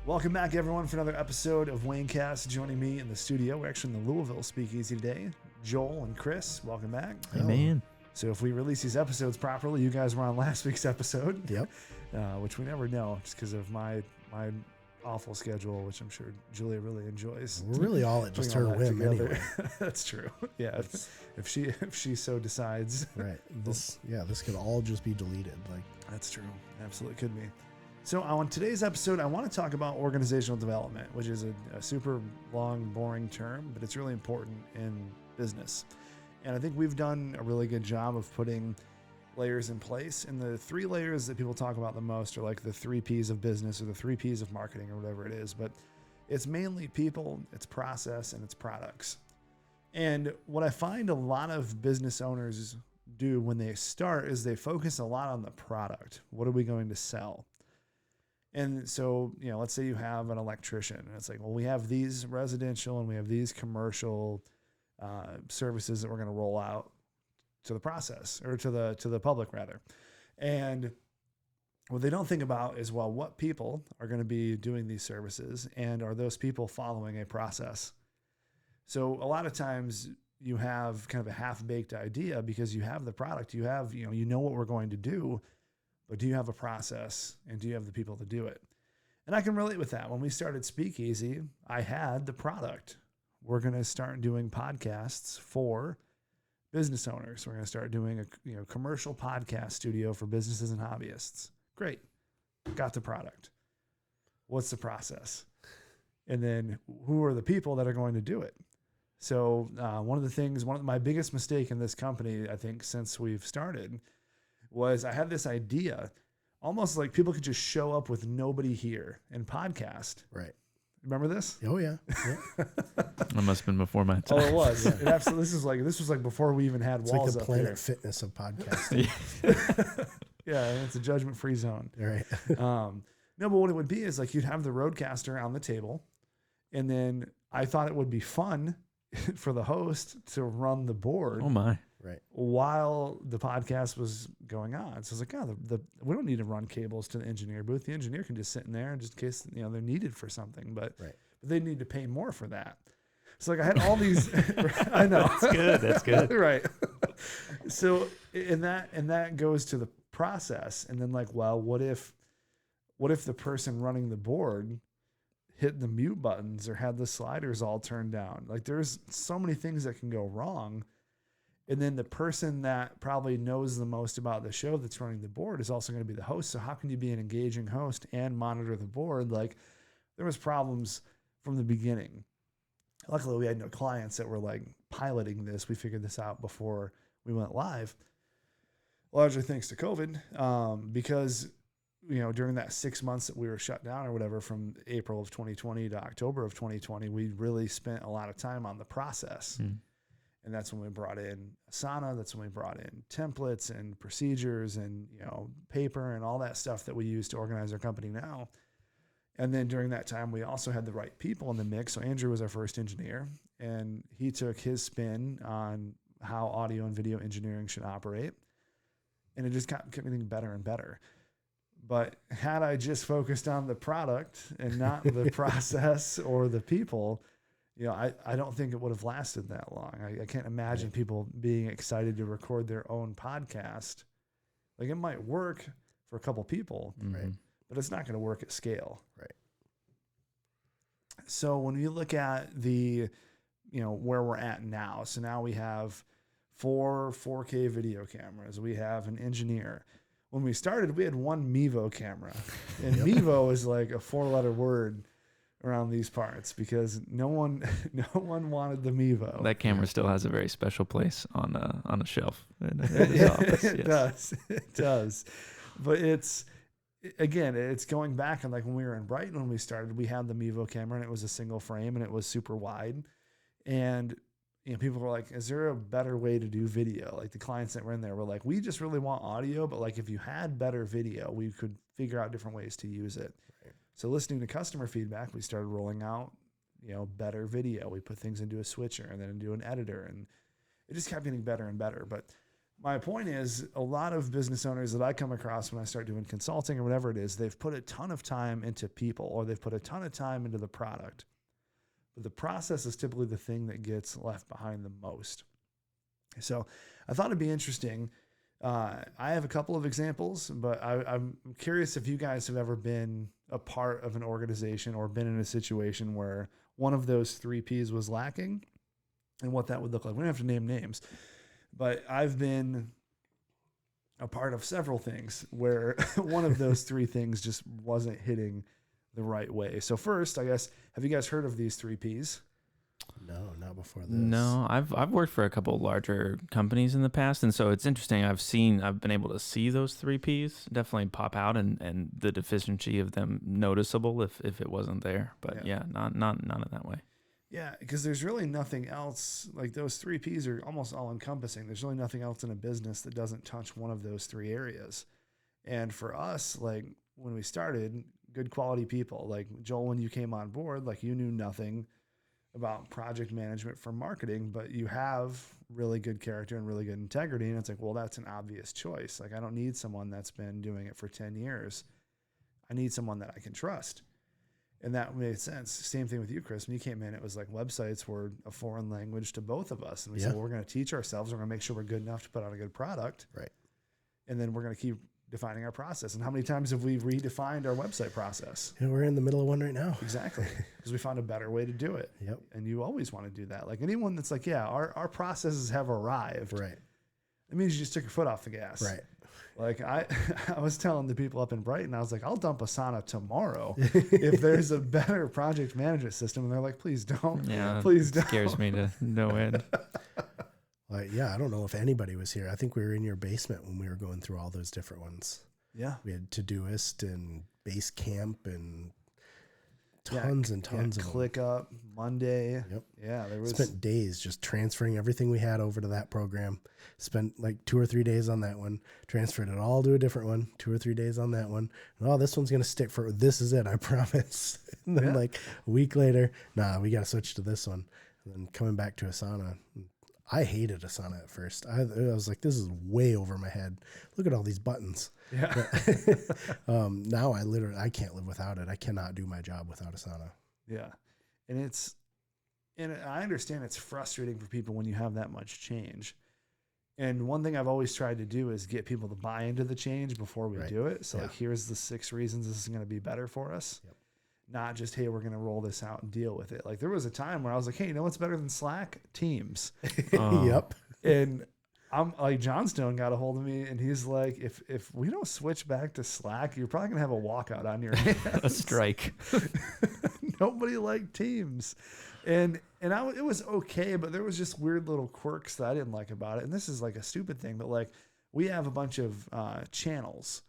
Welcome back, everyone, for another episode of Waynecast. Joining me in the studio, we're actually in the Louisville Speakeasy today. Joel and Chris, welcome back. Hey, man. So if we release these episodes properly, you guys were on last week's episode. Yep. Which we never know, just because of my awful schedule, which I'm sure Julia really enjoys. We're really all at just her whim anyway. That's true. Yeah, if she so decides. Right. This could all just be deleted. Like that's true. Absolutely could be. So on today's episode, I want to talk about organizational development, which is a super long, boring term, but it's really important in business. And I think we've done a really good job of putting layers in place. And the three layers that people talk about the most are like the 3 Ps of business or the 3 Ps of marketing or whatever it is. But it's mainly people, it's process, and it's products. And what I find a lot of business owners do when they start is they focus a lot on the product. What are we going to sell? And so, let's say you have an electrician and it's like, well, we have these residential and we have these commercial services that we're going to roll out to the process or to the public rather. And what they don't think about is, well, what people are going to be doing these services and are those people following a process? So a lot of times you have kind of a half-baked idea because you have the product, you have, you know what we're going to do, but do you have a process and do you have the people to do it? And I can relate with that. When we started Speakeasy, I had the product. We're going to start doing podcasts for business owners. We're going to start doing a commercial podcast studio for businesses and hobbyists. Great. Got the product. What's the process? And then who are the people that are going to do it? So one of my biggest mistake in this company, I think, since we've started was I had this idea, almost like people could just show up with nobody here and podcast. Right. Remember this? Oh yeah. That must have been before my time. Oh, it was. It absolutely. This was like before we even had It's walls like the up Planet here. Fitness of podcasting. Yeah, it's a judgment-free zone. Right. No, but what it would be is like you'd have the roadcaster on the table, and then I thought it would be fun for the host to run the board. Oh my. Right. While the podcast was going on. So I was like, we don't need to run cables to the engineer booth. The engineer can just sit in there just in case, they're needed for something, but they need to pay more for that. So like I had all these, I know. That's good. Right. So, and that goes to the process. And then like, well, what if the person running the board hit the mute buttons or had the sliders all turned down? Like there's so many things that can go wrong. And then the person that probably knows the most about the show that's running the board is also going to be the host. So how can you be an engaging host and monitor the board? Like there was problems from the beginning. Luckily, we had no clients that were like piloting this. We figured this out before we went live, largely thanks to COVID, because during that 6 months that we were shut down or whatever, from April of 2020 to October of 2020, we really spent a lot of time on the process. And that's when we brought in Asana. That's when we brought in templates and procedures and, paper and all that stuff that we use to organize our company now. And then during that time, we also had the right people in the mix. So Andrew was our first engineer, and he took his spin on how audio and video engineering should operate. And it just kept getting better and better. But had I just focused on the product and not the process or the people, I don't think it would have lasted that long. I can't imagine people being excited to record their own podcast. Like it might work for a couple people, Right. But it's not going to work at scale. Right. So when you look at the, where we're at now, so now we have 4 4K video cameras. We have an engineer. When we started, we had one Mevo camera, and Mevo is like a 4-letter word around these parts because no one wanted the Mevo. That camera still has a very special place on a shelf. It does. But it's going back, and like when we were in Brighton when we started, we had the Mevo camera and it was a single frame and it was super wide. And people were like, is there a better way to do video? Like the clients that were in there were like, we just really want audio, but like if you had better video, we could figure out different ways to use it. Right. So listening to customer feedback, we started rolling out, better video. We put things into a switcher and then into an editor, and it just kept getting better and better. But my point is a lot of business owners that I come across when I start doing consulting or whatever it is, they've put a ton of time into people or they've put a ton of time into the product. But the process is typically the thing that gets left behind the most. So I thought it'd be interesting. I have a couple of examples, but I'm curious if you guys have ever been a part of an organization or been in a situation where one of those 3 Ps was lacking and what that would look like. We don't have to name names, but I've been a part of several things where one of those 3 things just wasn't hitting the right way. So first, I guess, have you guys heard of these 3 Ps? No, not before this. No, I've worked for a couple larger companies in the past, and so it's interesting. I've been able to see those 3 Ps definitely pop out, and the deficiency of them noticeable if it wasn't there. But yeah, not in that way. Yeah, because there's really nothing else. Like those 3 Ps are almost all encompassing. There's really nothing else in a business that doesn't touch one of those 3 areas. And for us, like when we started, good quality people, like Joel, when you came on board, like you knew nothing about project management for marketing, but you have really good character and really good integrity. And it's like, well, that's an obvious choice. Like I don't need someone that's been doing it for 10 years. I need someone that I can trust. And that made sense. Same thing with you, Chris. When you came in, it was like websites were a foreign language to both of us. And we said, well, we're going to teach ourselves. We're going to make sure we're good enough to put out a good product. Right. And then we're going to keep defining our process. And how many times have we redefined our website process? Yeah, we're in the middle of one right now. Exactly. Because we found a better way to do it. Yep. And you always want to do that. Like anyone that's like, yeah, our processes have arrived. Right. It means you just took your foot off the gas. Right. Like I was telling the people up in Brighton, I was like, I'll dump Asana tomorrow if there's a better project management system. And they're like, please don't. Yeah, please don't. Scares me to no end. Like, yeah, I don't know if anybody was here. I think we were in your basement when we were going through all those different ones. Yeah. We had Todoist and Basecamp and tons and tons of ClickUp, Monday. Yep. Yeah, there was. Spent days just transferring everything we had over to that program. Spent like 2 or 3 days on that one. Transferred it all to a different one. 2 or 3 days on that one. And, oh, this one's gonna stick for. This is it, I promise. And then like a week later, nah, we got to switch to this one. And then coming back to Asana. I hated Asana at first. I was like, this is way over my head. Look at all these buttons. Yeah. But, now I can't live without it. I cannot do my job without Asana. Yeah. And I understand it's frustrating for people when you have that much change. And one thing I've always tried to do is get people to buy into the change before we do it. So like, here's the 6 reasons this is going to be better for us. Yep. Not just, hey, we're going to roll this out and deal with it. Like there was a time where I was like, hey, you know what's better than Slack? Teams. Yep. And I'm like, Johnstone got a hold of me and he's like, if we don't switch back to Slack, you're probably gonna have a walkout on your hands. A strike. Nobody liked Teams. And it was okay, but there was just weird little quirks that I didn't like about it. And this is like a stupid thing, but like we have a bunch of channels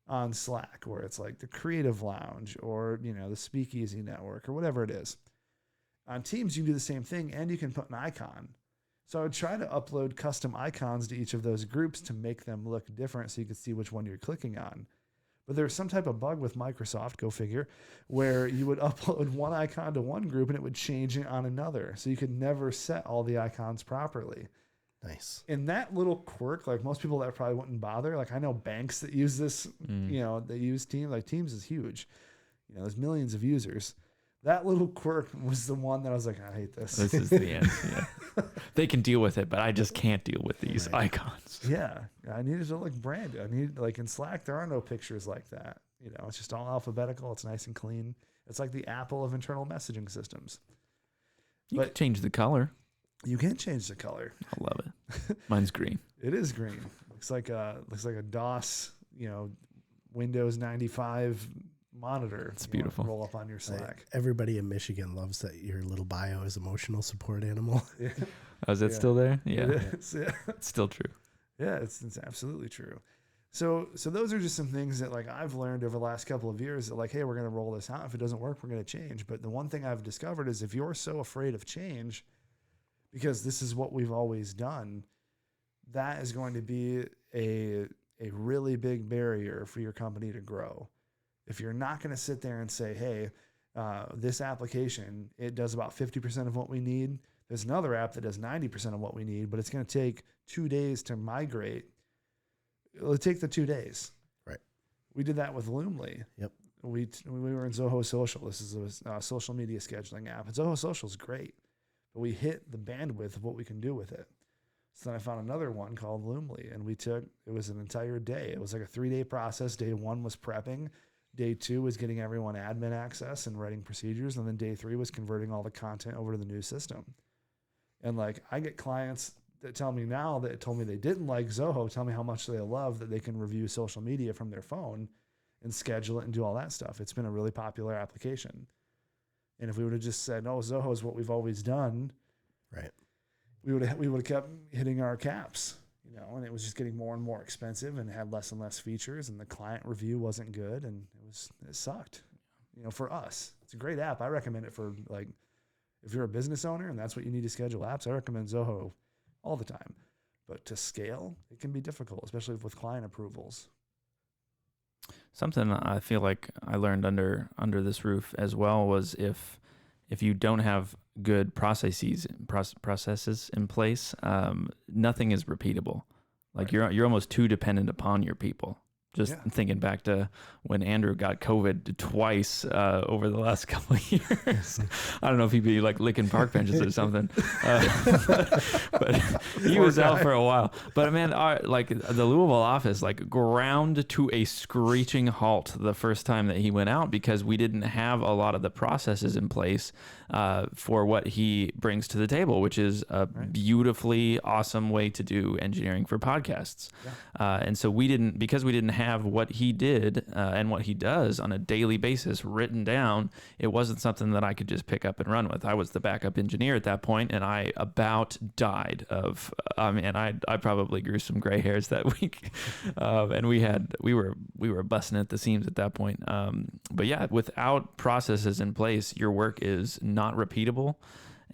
on Slack where it's like the Creative Lounge or, you know, the Speakeasy Network or whatever it is. On Teams, you can do the same thing and you can put an icon. So I would try to upload custom icons to each of those groups to make them look different so you could see which one you're clicking on. But there's some type of bug with Microsoft, go figure, where you would upload one icon to one group and it would change it on another. So you could never set all the icons properly. Nice. And that little quirk, like most people that probably wouldn't bother. Like I know banks that use this, you know, they use Teams. Like Teams is huge. You know, there's millions of users. That little quirk was the one that I was like, I hate this. This is the end. Yeah. They can deal with it, but I just can't deal with these icons. Yeah. I needed to look branded. I need, like in Slack, there are no pictures like that. You know, it's just all alphabetical. It's nice and clean. It's like the Apple of internal messaging systems. You can change the color. You can change the color. I love it. Mine's green. It is green. Looks like a DOS, you know, Windows 95 monitor. It's beautiful. Roll up on your Slack. Everybody in Michigan loves that your little bio is emotional support animal. Yeah. Oh, is it still there? Yeah. It is, yeah. It's still true. Yeah, it's absolutely true. So those are just some things that like I've learned over the last couple of years that like, hey, we're going to roll this out. If it doesn't work, we're going to change. But the one thing I've discovered is if you're so afraid of change, because this is what we've always done, that is going to be a really big barrier for your company to grow. If you're not going to sit there and say, hey, this application, it does about 50% of what we need. There's another app that does 90% of what we need, but it's going to take 2 days to migrate. It'll take the 2 days. Right. We did that with Loomly. Yep. We were in Zoho Social. This is a social media scheduling app. And Zoho Social is great, but we hit the bandwidth of what we can do with it. So then I found another one called Loomly, and it was an entire day. It was like a 3-day process. Day 1 was prepping. Day 2 was getting everyone admin access and writing procedures. And then day 3 was converting all the content over to the new system. And like, I get clients that tell me now that told me they didn't like Zoho, tell me how much they love that they can review social media from their phone and schedule it and do all that stuff. It's been a really popular application. And if we would have just said, no, Zoho is what we've always done, right, we would have kept hitting our caps, and it was just getting more and more expensive and had less and less features, and the client review wasn't good, and it sucked, for us. It's a great app. I recommend it for, like, if you're a business owner and that's what you need to schedule apps, I recommend Zoho all the time. But to scale, it can be difficult, especially with client approvals. Something I feel like I learned under this roof as well was if you don't have good processes in place, nothing is repeatable. Like, right. You're almost too dependent upon your people. Just thinking back to when Andrew got COVID twice over the last couple of years. I don't know if he'd be like licking park benches or something, but he was out for a while. But man, like the Louisville office, like ground to a screeching halt the first time that he went out because we didn't have a lot of the processes in place for what he brings to the table, which is a beautifully awesome way to do engineering for podcasts. Yeah. And so because we didn't have what he did and what he does on a daily basis written down, it wasn't something that I could just pick up and run with. I was the backup engineer at that point, and I about died of. I probably grew some gray hairs that week, and we were busting at the seams at that point. But yeah, without processes in place, your work is not repeatable,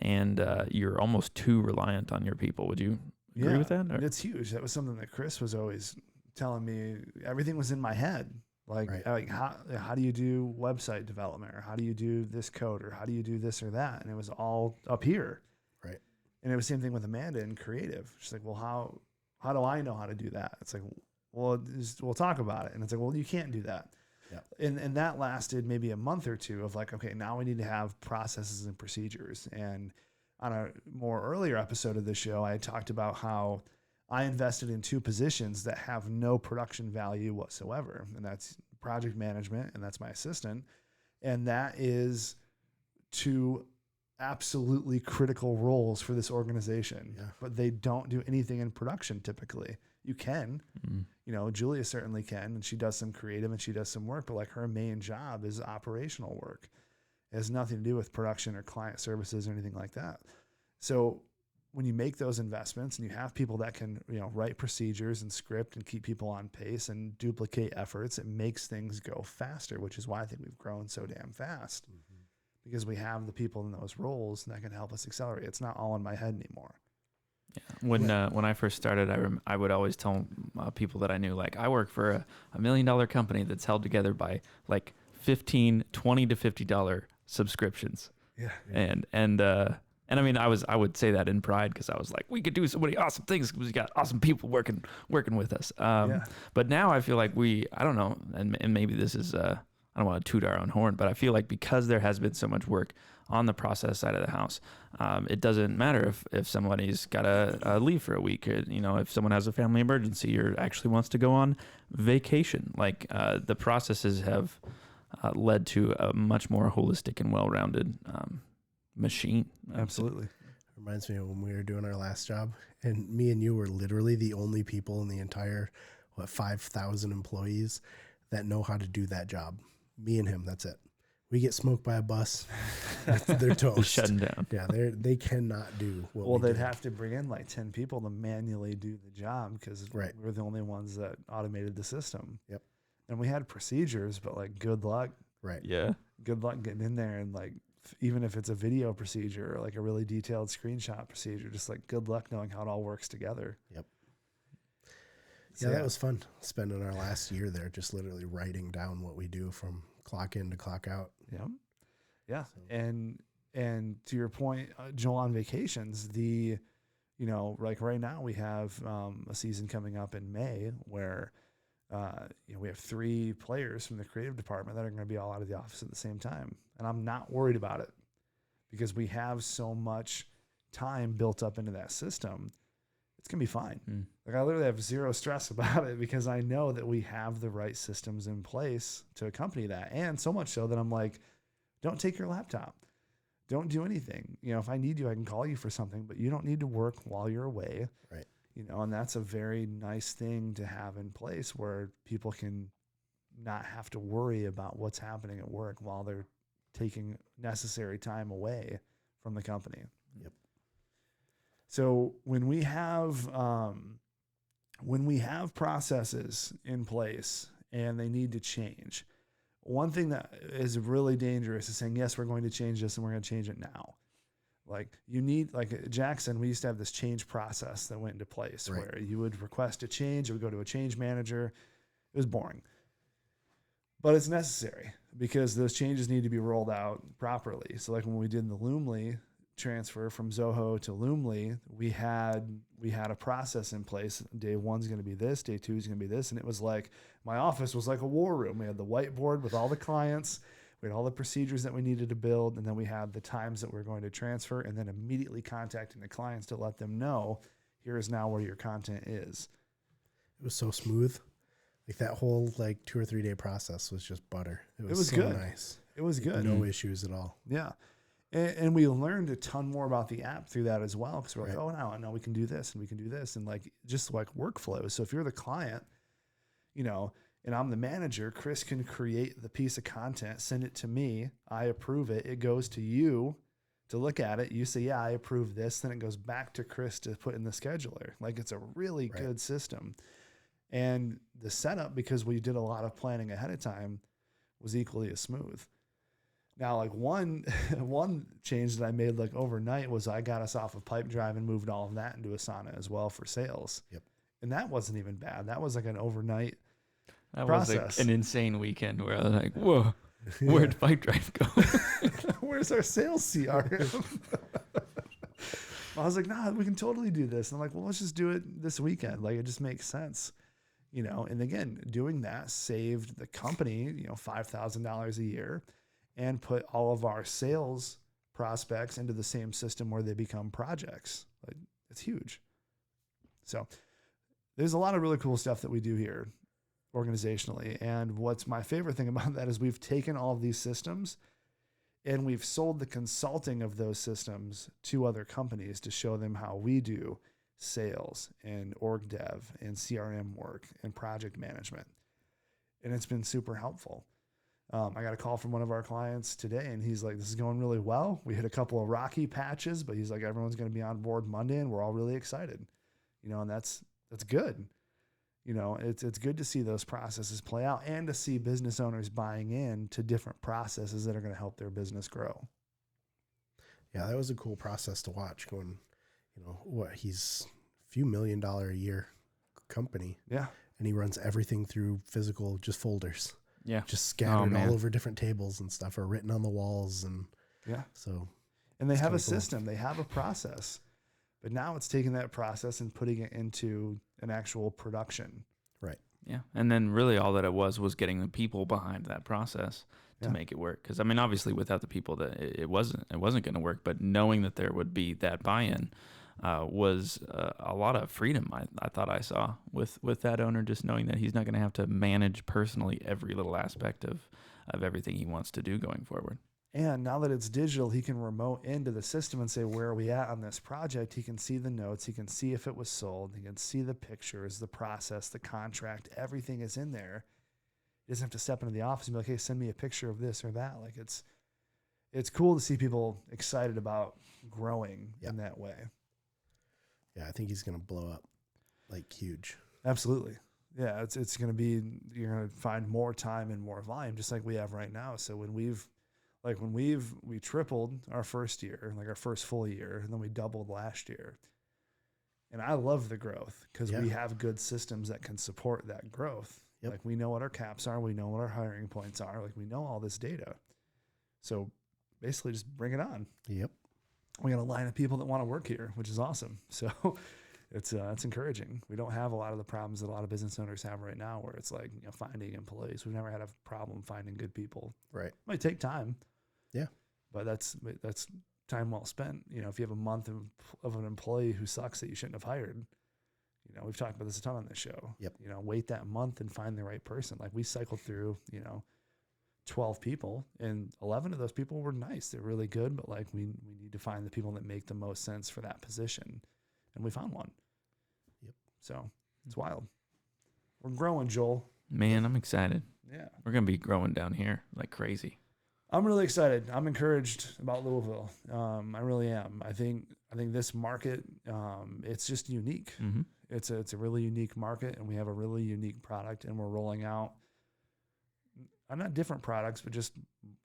and you're almost too reliant on your people. Would you agree with that? Or? It's huge. That was something that Chris was always telling me. Everything was in my head. Like how do you do website development, or how do you do this code, or how do you do this or that? And it was all up here. Right. And it was the same thing with Amanda in creative. She's like, well, how do I know how to do that? It's like, well, we'll talk about it. And it's like, well, you can't do that. Yeah. And that lasted maybe a month or two of like, okay, now we need to have processes and procedures. And on a more earlier episode of the show, I had talked about how I invested in 2 positions that have no production value whatsoever. And that's project management, and that's my assistant. And that is 2 absolutely critical roles for this organization. Yeah. But they don't do anything in production typically. You can, Julia certainly can, and she does some creative and she does some work, but like her main job is operational work. It has nothing to do with production or client services or anything like that. So when you make those investments and you have people that can, write procedures and script and keep people on pace and duplicate efforts, it makes things go faster, which is why I think we've grown so damn fast, because we have the people in those roles that can help us accelerate. It's not all in my head anymore. Yeah. When I first started, I would always tell people that I knew, like, I work for $1 million company that's held together by like $20 to $50 subscriptions. Yeah. And I mean, I would say that in pride because I was like, we could do so many awesome things because we got awesome people working with us. But now I feel like I don't know, and maybe this is, I don't want to toot our own horn, but I feel like because there has been so much work on the process side of the house, it doesn't matter if somebody's got to leave for a week, or, if someone has a family emergency or actually wants to go on vacation. Like the processes have led to a much more holistic and well-rounded machine. Absolutely. Reminds me of when we were doing our last job, and me and you were literally the only people in the entire 5,000 employees that know how to do that job. Me and him, that's it. We get smoked by a bus, they're toast. Shutting down. Yeah, they cannot do what well, they'd have to bring in like 10 people to manually do the job because we're the only ones that automated the system. Yep. And we had procedures, but like, good luck. Right. Yeah. Good luck getting in there, and like, even if it's a video procedure or like a really detailed screenshot procedure, just like, good luck knowing how it all works together. Yep. So, that was fun spending our last year there, just literally writing down what we do from clock in to clock out. Yeah. Yeah. So. And And to your point, Joel, on vacations, like right now we have a season coming up in May where we have 3 players from the creative department that are going to be all out of the office at the same time. And I'm not worried about it because we have so much time built up into that system. It's going to be fine. Like I literally have zero stress about it because I know that we have the right systems in place to accompany that. And so much so that I'm like, don't take your laptop. Don't do anything. If I need you, I can call you for something, but you don't need to work while you're away. Right. And that's a very nice thing to have in place where people can not have to worry about what's happening at work while they're taking necessary time away from the company. Yep. So when we have processes in place and they need to change, one thing that is really dangerous is saying, yes, we're going to change this and we're going to change it now. Like Jackson, we used to have this change process that went into place where you would request a change, it would go to a change manager. It was boring, but it's necessary because those changes need to be rolled out properly. So like when we did the Loomly transfer from Zoho to Loomly, we had a process in place. Day 1's going to be this, day 2 is going to be this. And it was like, my office was like a war room. We had the whiteboard with all the clients. We had all the procedures that we needed to build. And then we had the times that we're going to transfer and then immediately contacting the clients to let them know, here is now where your content is. It was so smooth. Like that whole 2 or 3 day process was just butter. It was so good. Nice. It was good. No issues at all. Yeah. And we learned a ton more about the app through that as well. Cause we're like, oh, now we can do this and we can do this. And just workflows. So if you're the client, and I'm the manager, Chris can create the piece of content, send it to me. I approve it. It goes to you to look at it. You say, yeah, I approve this. Then it goes back to Chris to put in the scheduler. It's a really good system. And the setup, because we did a lot of planning ahead of time, was equally as smooth. Now, one change that I made overnight was I got us off of Pipedrive and moved all of that into Asana as well for sales. Yep. And that wasn't even bad. That was an overnight That process. was an insane weekend where I was like, whoa, where'd Pipedrive go? Where's our sales CRM? I was like, nah, we can totally do this. And I'm like, well, let's just do it this weekend. It just makes sense. And again, doing that saved the company, $5,000 a year and put all of our sales prospects into the same system where they become projects. It's huge. So there's a lot of really cool stuff that we do here organizationally. And what's my favorite thing about that is we've taken all of these systems and we've sold the consulting of those systems to other companies to show them how we do sales and org dev and CRM work and project management. And it's been super helpful. I got a call from one of our clients today and he's like, this is going really well. We hit a couple of rocky patches, but he's like, everyone's going to be on board Monday and we're all really excited, and that's good. It's good to see those processes play out and to see business owners buying in to different processes that are going to help their business grow. Yeah, that was a cool process to watch going, he's a few $1 million a year company. Yeah. And he runs everything through physical, just folders. Yeah. Just scattered all over different tables and stuff, or written on the walls. And and they have a system, they have a process, but now it's taking that process and putting it into an actual production. Right. Yeah. And then really all that it was getting the people behind that process to make it work. Cause obviously without the people that it wasn't going to work, but knowing that there would be that buy-in, was a lot of freedom I thought I saw with that owner, just knowing that he's not going to have to manage personally every little aspect of everything he wants to do going forward. And now that it's digital, he can remote into the system and say, where are we at on this project? He can see the notes. He can see if it was sold. He can see the pictures, the process, the contract, everything is in there. He doesn't have to step into the office and be like, hey, send me a picture of this or that. It's cool to see people excited about growing in that way. Yeah, I think he's going to blow up huge. Absolutely. Yeah, it's going to be, you're going to find more time and more volume just like we have right now. So when we tripled our first year, our first full year, and then we doubled last year. And I love the growth because we have good systems that can support that growth. Yep. We know what our caps are. We know what our hiring points are. We know all this data. So basically just bring it on. Yep. We got a line of people that want to work here, which is awesome. So it's encouraging. We don't have a lot of the problems that a lot of business owners have right now, where it's like, finding employees. We've never had a problem finding good people. Right. It might take time. Yeah. But that's time well spent. If you have a month of an employee who sucks that you shouldn't have hired, we've talked about this a ton on this show. Yep. Wait that month and find the right person. Like we cycled through, 12 people, and 11 of those people were nice. They're really good, but like we need to find the people that make the most sense for that position. And we found one. Yep. So it's wild. We're growing, Joel. Man, I'm excited. Yeah. We're going to be growing down here like crazy. I'm really excited. I'm encouraged about Louisville. I really am. I think this market, it's just unique. Mm-hmm. It's a really unique market, and we have a really unique product, and we're rolling out not different products, but just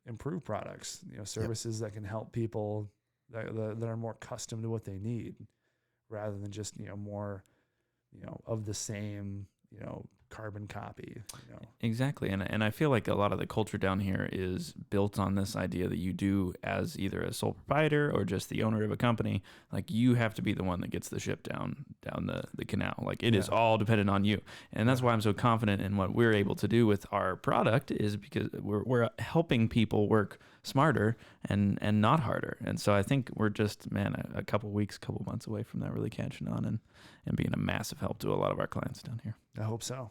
improved products. Services that can help people that are more custom to what they need, rather than just more of the same carbon copy. Exactly. And I feel like a lot of the culture down here is built on this idea that you do, as either a sole proprietor or just the owner of a company, like you have to be the one that gets the ship down the canal. Like it is all dependent on you. And that's why I'm so confident in what we're able to do with our product, is because we're helping people work smarter and not harder. And so I think we're just, a couple months away from that really catching on and being a massive help to a lot of our clients down here. I hope so.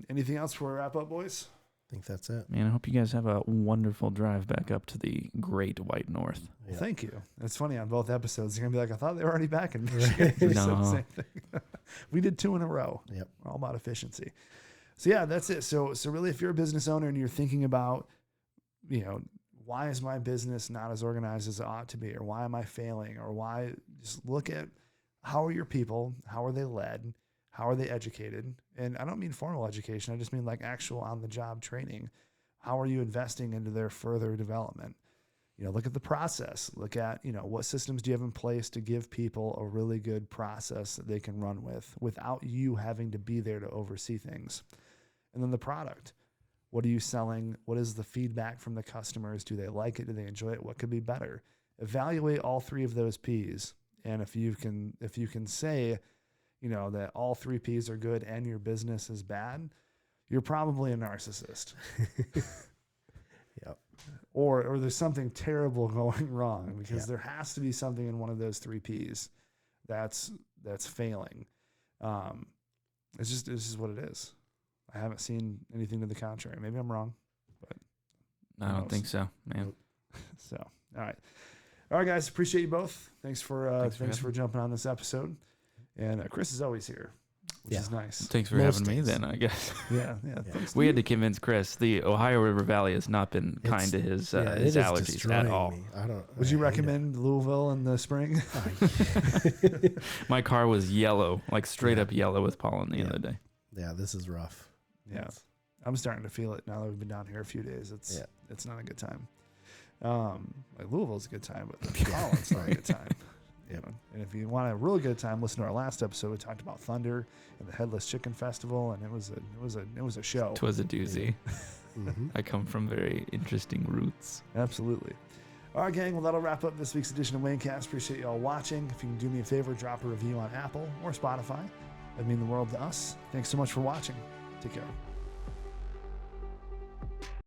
Anything else before we wrap up, boys? I think that's it. Man, I hope you guys have a wonderful drive back up to the great white north. Well, thank you. It's funny, on both episodes, you're going to be like, I thought they were already back in Michigan. No. Same thing. We did 2 in a row. Yep. We're all about efficiency. So yeah, that's it. So really, if you're a business owner and you're thinking about, why is my business not as organized as it ought to be? Or why am I failing? Or why, just look at how are your people? How are they led? How are they educated? And I don't mean formal education. I just mean like actual on-the-job training. How are you investing into their further development? Look at the process. Look at, what systems do you have in place to give people a really good process that they can run with without you having to be there to oversee things. And then the product. What are you selling? What is the feedback from the customers? Do they like it? Do they enjoy it? What could be better? Evaluate all 3 of those P's. And if you can say, that all 3 P's are good and your business is bad, you're probably a narcissist. Yep. Or there's something terrible going wrong, because there has to be something in one of those 3 P's that's failing. It's just what it is. I haven't seen anything to the contrary. Maybe I'm wrong, but I don't think so, man. So, all right, guys. Appreciate you both. Thanks for jumping on this episode. And Chris is always here, which is nice. Thanks for having me then, I guess. Yeah. We had to convince Chris. The Ohio River Valley has not been kind to his allergies at all. Would you recommend Louisville in the spring? My car was yellow, like straight up yellow with pollen the other day. Yeah, this is rough. Yeah. I'm starting to feel it now that we've been down here a few days. It's not a good time. Like Louisville's a good time, but the pollen's not a good time. And if you want a really good time, listen to our last episode. We talked about Thunder and the Headless Chicken Festival, and it was a show. It was a doozy. Mm-hmm. I come from very interesting roots. Absolutely. All right, gang. Well, that'll wrap up this week's edition of Waynecast. Appreciate you all watching. If you can do me a favor, drop a review on Apple or Spotify. That'd mean the world to us. Thanks so much for watching. Take care.